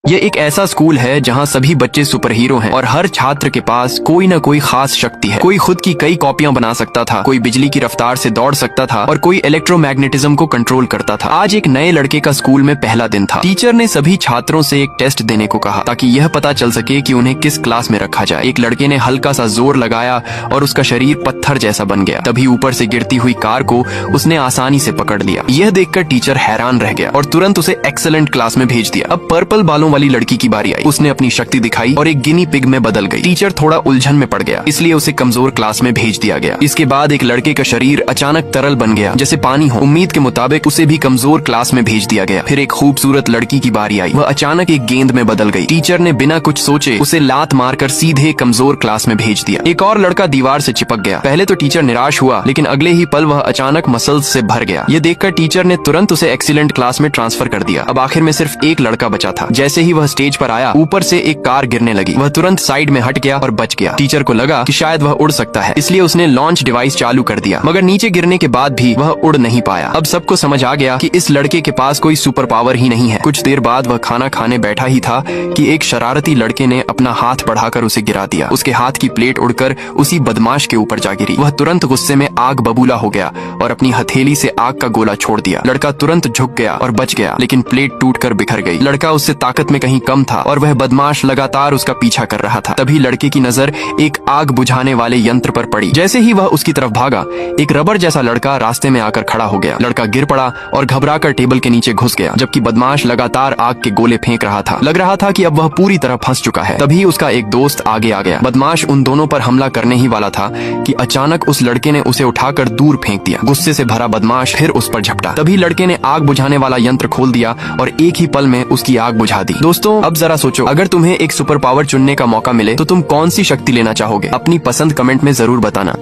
ये एक ऐसा स्कूल है जहाँ सभी बच्चे सुपर हीरो हैं और हर छात्र के पास कोई न कोई खास शक्ति है। कोई खुद की कई कॉपियां बना सकता था, कोई बिजली की रफ्तार से दौड़ सकता था और कोई इलेक्ट्रोमैग्नेटिज्म को कंट्रोल करता था। आज एक नए लड़के का स्कूल में पहला दिन था। टीचर ने सभी छात्रों से एक टेस्ट देने को कहा ताकि यह पता चल सके कि उन्हें किस क्लास में रखा जाए। एक लड़के ने हल्का सा जोर लगाया और उसका शरीर पत्थर जैसा बन गया। तभी ऊपर से गिरती हुई कार को उसने आसानी से पकड़ लिया। यह देखकर टीचर हैरान रह गया और तुरंत उसे एक्सीलेंट क्लास में भेज दिया। अब पर्पल बालों वाली लड़की की बारी आई। उसने अपनी शक्ति दिखाई और एक गिनी पिग में बदल गई। टीचर थोड़ा उलझन में पड़ गया, इसलिए उसे कमजोर क्लास में भेज दिया गया। इसके बाद एक लड़के का शरीर अचानक तरल बन गया जैसे पानी हो। उम्मीद के मुताबिक उसे भी कमजोर क्लास में भेज दिया गया। फिर एक खूबसूरत लड़की की बारी आई। वह अचानक एक गेंद में बदल गई। टीचर ने बिना कुछ सोचे उसे लात मारकर सीधे कमजोर क्लास में भेज दिया। एक और लड़का दीवार से चिपक गया। पहले तो टीचर निराश हुआ, लेकिन अगले ही पल वह अचानक मसल्स से भर गया। ये देखकर टीचर ने तुरंत उसे एक्सीलेंट क्लास में ट्रांसफर कर दिया। अब आखिर में सिर्फ एक लड़का बचा था। जैसे ही वह स्टेज पर आया, ऊपर से एक कार गिरने लगी। वह तुरंत साइड में हट गया और बच गया। टीचर को लगा कि शायद वह उड़ सकता है, इसलिए उसने लॉन्च डिवाइस चालू कर दिया, मगर नीचे गिरने के बाद भी वह उड़ नहीं पाया। अब सबको समझ आ गया कि इस लड़के के पास कोई सुपर पावर ही नहीं है। कुछ देर बाद वह खाना खाने बैठा ही था कि एक शरारती लड़के ने अपना हाथ बढ़ाकर उसे गिरा दिया। उसके हाथ की प्लेट उड़कर उसी बदमाश के ऊपर जा गिरी। वह तुरंत गुस्से में आग बबूला हो गया और अपनी हथेली से आग का गोला छोड़ दिया। लड़का तुरंत झुक गया और बच गया, लेकिन प्लेट टूटकर बिखर गई। लड़का उससे ताकत में कहीं कम था और वह बदमाश लगातार उसका पीछा कर रहा था। तभी लड़के की नजर एक आग बुझाने वाले यंत्र पर पड़ी। जैसे ही वह उसकी तरफ भागा, एक रबर जैसा लड़का रास्ते में आकर खड़ा हो गया। लड़का गिर पड़ा और घबराकर टेबल के नीचे घुस गया, जबकि बदमाश लगातार आग के गोले फेंक रहा था। लग रहा था कि अब वह पूरी तरह फंस चुका है। तभी उसका एक दोस्त आगे आ गया। बदमाश उन दोनों पर हमला करने ही वाला था कि अचानक उस लड़के ने उसे उठाकर दूर फेंक दिया। गुस्से से भरा बदमाश फिर उस पर झपटा। तभी लड़के ने आग बुझाने वाला यंत्र खोल दिया और एक ही पल में उसकी आग बुझा दी। दोस्तों, अब जरा सोचो, अगर तुम्हें एक सुपर पावर चुनने का मौका मिले तो तुम कौन सी शक्ति लेना चाहोगे? अपनी पसंद कमेंट में जरूर बताना।